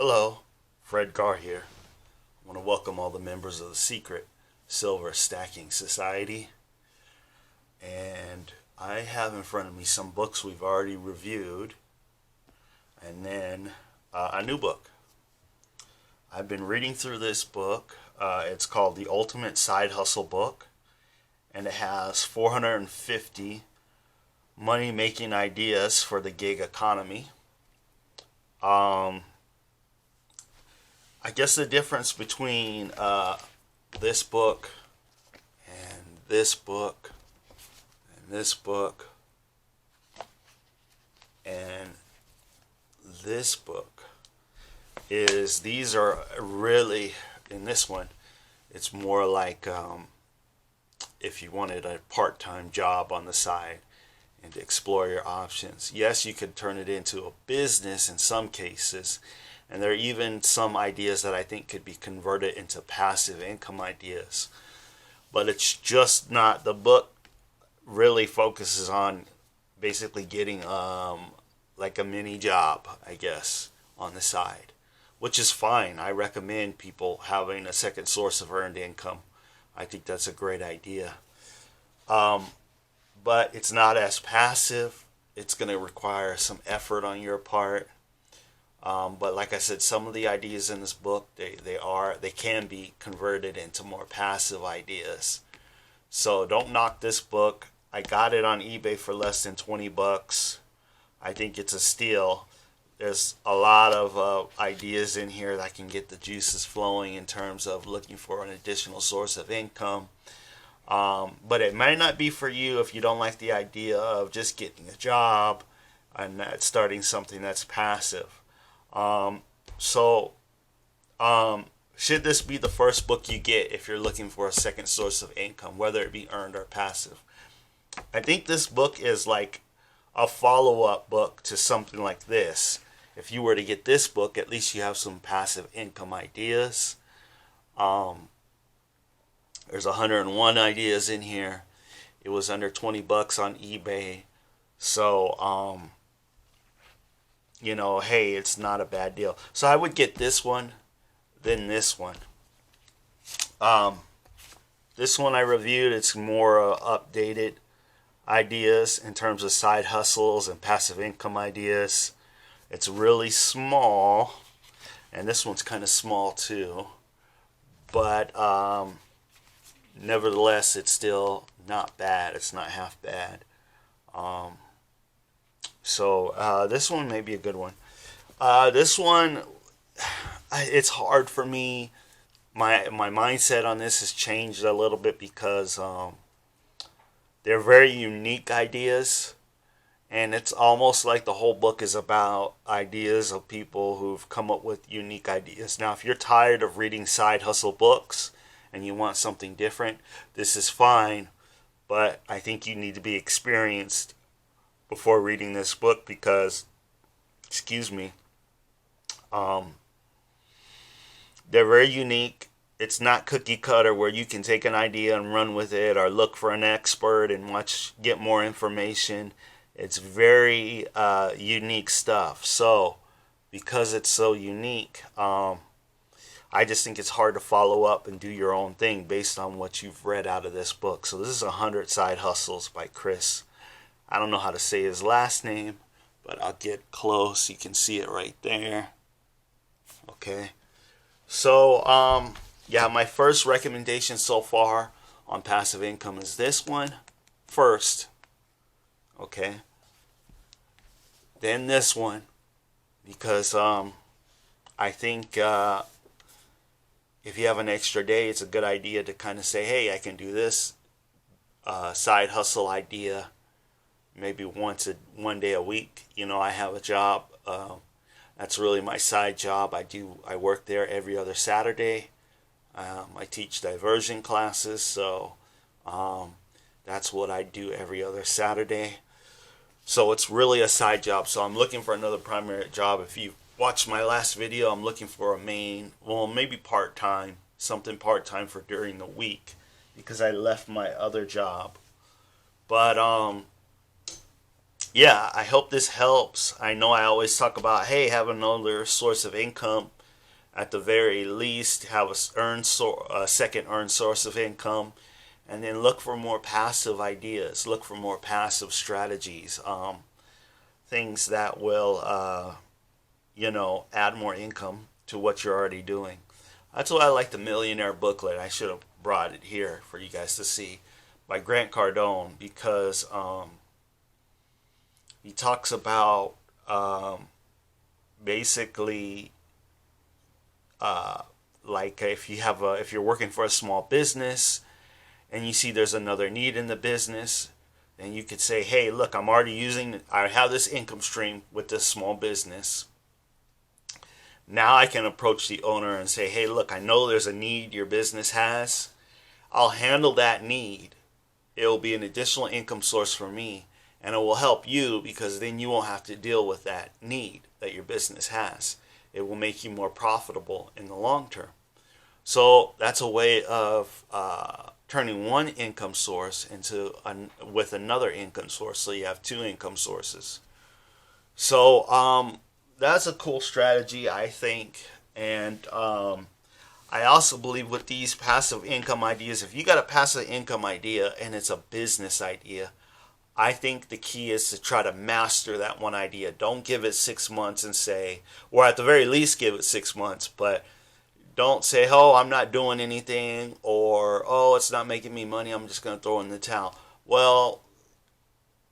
Hello, Fred Garr here. I want to welcome all the members of the Secret Silver Stacking Society. And I have in front of me some books we've already reviewed, and then a new book. I've been reading through this book. It's called The Ultimate Side Hustle Book, and it has 450 money-making ideas for the gig economy. I guess the difference between this book and this book and this book and this book is these are really, in this one, it's more like if you wanted a part-time job on the side and to explore your options. Yes, you could turn it into a business in some cases. And there are even some ideas that I think could be converted into passive income ideas. But it's just not, the book really focuses on basically getting like a mini job, I guess, on the side. Which is fine. I recommend people having a second source of earned income. I think that's a great idea. But it's not as passive. It's going to require some effort on your part. But like I said, some of the ideas in this book, they can be converted into more passive ideas. So don't knock this book. I got it on eBay for less than 20 bucks. I think it's a steal. There's a lot of ideas in here that can get the juices flowing in terms of looking for an additional source of income. But it might not be for you if you don't like the idea of just getting a job and not starting something that's passive. Should this be the first book you get if you're looking for a second source of income, whether it be earned or passive? I think this book is like a follow-up book to something like this. If you were to get this book, at least you have some passive income ideas. There's 101 ideas in here. It was under 20 bucks on eBay. So, hey, it's not a bad deal. So I would get this one, then this one. This one I reviewed. It's more updated ideas in terms of side hustles and passive income ideas. It's really small, and this one's kind of small too. But nevertheless, it's still not bad. It's not half bad. So this one may be a good one. This one, it's hard for me. My mindset on this has changed a little bit because they're very unique ideas. And it's almost like the whole book is about ideas of people who've come up with unique ideas. Now, if you're tired of reading side hustle books and you want something different, this is fine. But I think you need to be experienced before reading this book because, they're very unique. It's not cookie cutter where you can take an idea and run with it or look for an expert and get more information. It's very unique stuff. So, because it's so unique, I just think it's hard to follow up and do your own thing based on what you've read out of this book. So this is 100 Side Hustles by Chris. I don't know how to say his last name, but I'll get close. You can see it right there. Okay. So, my first recommendation so far on passive income is this one first. Okay. Then this one, because I think if you have an extra day, it's a good idea to kind of say, hey, I can do this side hustle idea maybe one day a week. I have a job. That's really my side job. I work there every other Saturday. I teach diversion classes, so that's what I do every other Saturday. So it's really a side job. So I'm looking for another primary job. If you watched my last video, I'm looking for maybe part-time, something part-time for during the week because I left my other job. But yeah, I hope this helps. I know I always talk about, hey, have another source of income. At the very least, have a second earned source of income, and then look for more passive ideas. Look for more passive strategies, things that will, add more income to what you're already doing. That's why I like the Millionaire booklet. I should have brought it here for you guys to see, by Grant Cardone, because he talks about basically like if you're working for a small business and you see there's another need in the business, then you could say, hey, look, I have this income stream with this small business. Now I can approach the owner and say, hey, look, I know there's a need your business has. I'll handle that need. It will be an additional income source for me, and it will help you because then you won't have to deal with that need that your business has. It will make you more profitable in the long term. So that's a way of turning one income source with another income source, so you have two income sources. So that's a cool strategy, I think. And I also believe with these passive income ideas, if you got a passive income idea and it's a business idea, I think the key is to try to master that one idea. Don't give it 6 months and say, or at the very least give it 6 months, but don't say, oh, I'm not doing anything, or, oh, it's not making me money, I'm just going to throw in the towel. Well,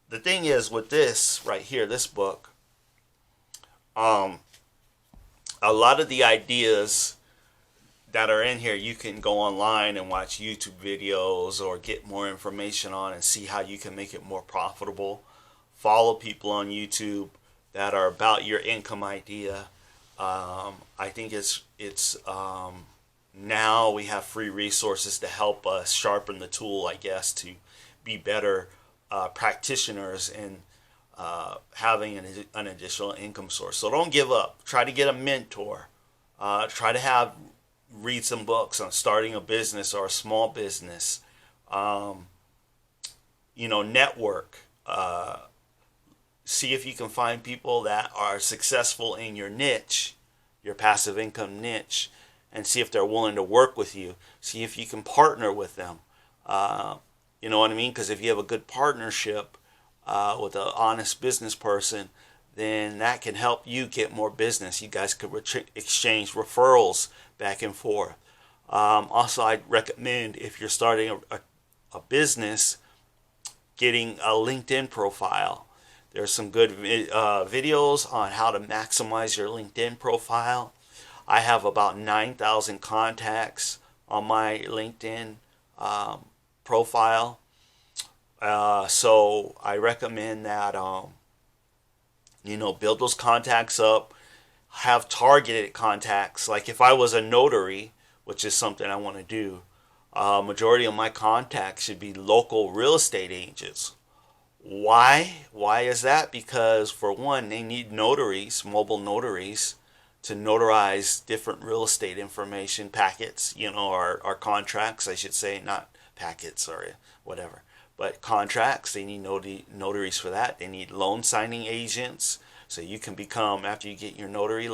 the thing is with this right here, this book, a lot of the ideas that are in here, you can go online and watch YouTube videos or get more information on and see how you can make it more profitable. Follow people on YouTube that are about your income idea. I think it's now we have free resources to help us sharpen the tool, I guess, to be better practitioners in having an additional income source. So don't give up. Try to get a mentor. Try to read some books on starting a business or a small business. Network. See if you can find people that are successful in your niche, your passive income niche, and see if they're willing to work with you. See if you can partner with them. You know what I mean? Because if you have a good partnership with an honest business person, then that can help you get more business. You guys could exchange referrals back and forth. Also, I'd recommend, if you're starting a business, getting a LinkedIn profile. There's some good videos on how to maximize your LinkedIn profile. I have about 9,000 contacts on my LinkedIn profile. So I recommend that, build those contacts up. Have targeted contacts. Like if I was a notary, which is something I want to do, majority of my contacts should be local real estate agents. Why? Why is that? Because for one, they need notaries, mobile notaries, to notarize different real estate information packets, or contracts, I should say, not packets or whatever, but contracts. They need notaries for that. They need loan signing agents. So you can become, after you get your notary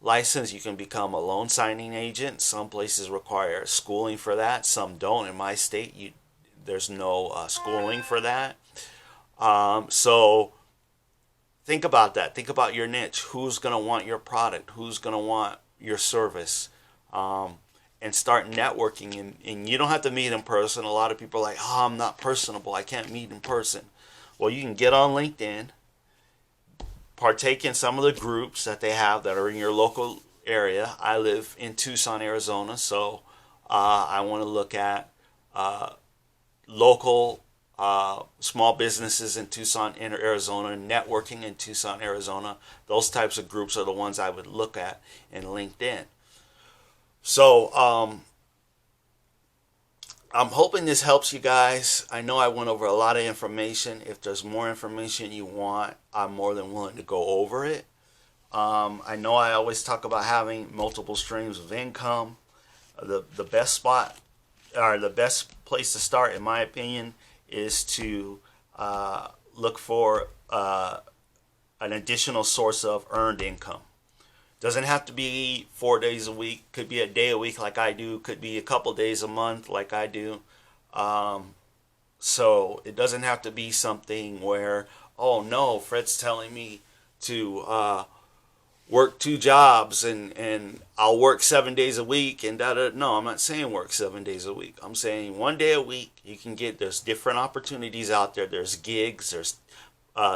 license, you can become a loan signing agent. Some places require schooling for that. Some don't. In my state, there's no schooling for that. So think about that. Think about your niche. Who's going to want your product? Who's going to want your service? And start networking. And you don't have to meet in person. A lot of people are like, oh, I'm not personable. I can't meet in person. Well, you can get on LinkedIn, partake in some of the groups that they have that are in your local area. I live in Tucson, Arizona, so I want to look at local small businesses in Tucson, Arizona, networking in Tucson, Arizona. Those types of groups are the ones I would look at in LinkedIn. So I'm hoping this helps you guys. I know I went over a lot of information. If there's more information you want, I'm more than willing to go over it. I know I always talk about having multiple streams of income. The best spot, or the best place to start, in my opinion, is to look for an additional source of earned income. Doesn't have to be 4 days a week. Could be a day a week like I do. Could be a couple days a month like I do. So it doesn't have to be something where, oh no, Fred's telling me to work 2 jobs and I'll work 7 days a week and da da. No, I'm not saying work 7 days a week. I'm saying 1 day a week. You can get, there's different opportunities out there. There's gigs. There's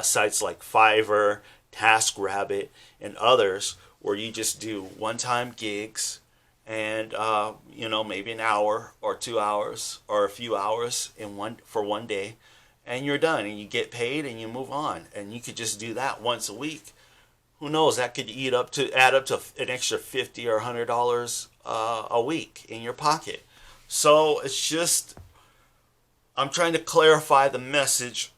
sites like Fiverr, TaskRabbit, and others where you just do one-time gigs and maybe an hour or 2 hours or a few hours for 1 day, and you're done and you get paid and you move on. And you could just do that once a week. Who knows, that could add up to an extra $50 or $100 a week in your pocket. So it's just, I'm trying to clarify the message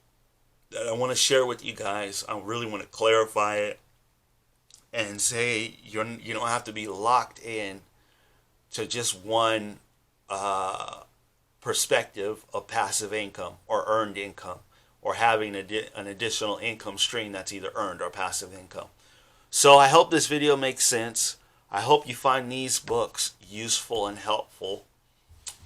that I want to share with you guys. I really want to clarify it and say you don't have to be locked in to just one perspective of passive income or earned income, or having an additional income stream that's either earned or passive income. So I hope this video makes sense. I hope you find these books useful and helpful.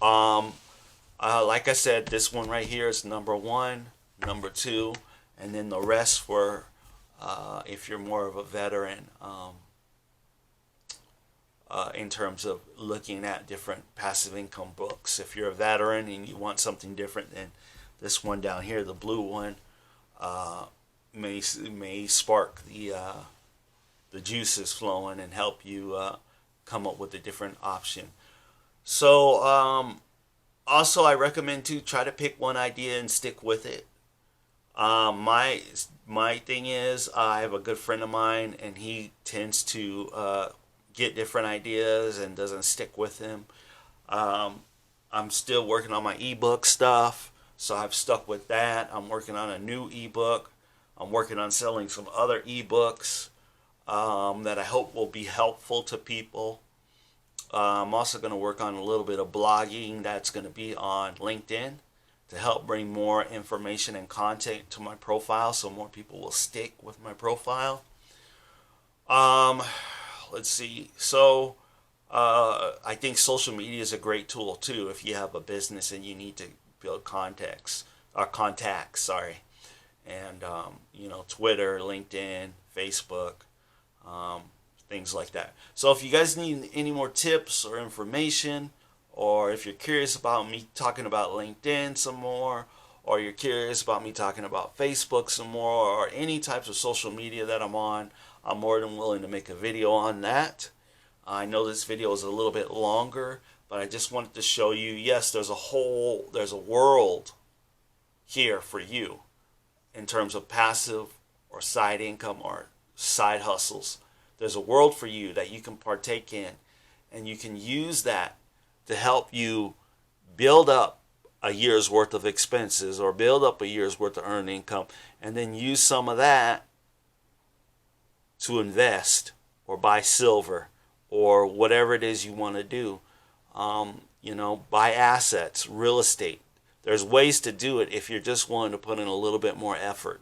Like I said, this one right here is number 1, number 2, and then the rest for if you're more of a veteran in terms of looking at different passive income books. If you're a veteran and you want something different than this one down here, the blue one, may spark the juices flowing and help you come up with a different option. So also I recommend to try to pick one idea and stick with it. My thing is, I have a good friend of mine and he tends to get different ideas and doesn't stick with them. I'm still working on my ebook stuff, so I've stuck with that. I'm working on a new ebook. I'm working on selling some other ebooks that I hope will be helpful to people. I'm also going to work on a little bit of blogging that's going to be on LinkedIn to help bring more information and content to my profile so more people will stick with my profile. Let's see. So I think social media is a great tool too if you have a business and you need to build contacts. And Twitter, LinkedIn, Facebook, things like that. So if you guys need any more tips or information, or if you're curious about me talking about LinkedIn some more, or you're curious about me talking about Facebook some more, or any types of social media that I'm on, I'm more than willing to make a video on that. I know this video is a little bit longer, but I just wanted to show you, yes, there's a world here for you in terms of passive or side income or side hustles. There's a world for you that you can partake in, and you can use that to help you build up a year's worth of expenses or build up a year's worth of earned income, and then use some of that to invest or buy silver or whatever it is you want to do. Buy assets, real estate. There's ways to do it if you're just willing to put in a little bit more effort.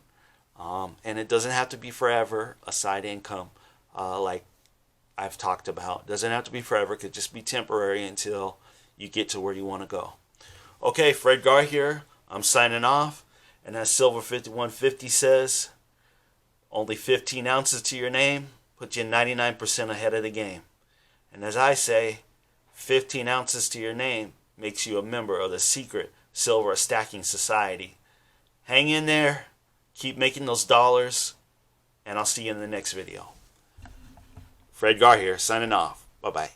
And it doesn't have to be forever, a side income like I've talked about. It doesn't have to be forever. It could just be temporary until you get to where you want to go. Okay, Fred Gar here. I'm signing off. And as Silver 5150 says, only 15 ounces to your name puts you 99% ahead of the game. And as I say, 15 ounces to your name makes you a member of the secret Silver Stacking Society. Hang in there. Keep making those dollars. And I'll see you in the next video. Fred Gar here, signing off. Bye-bye.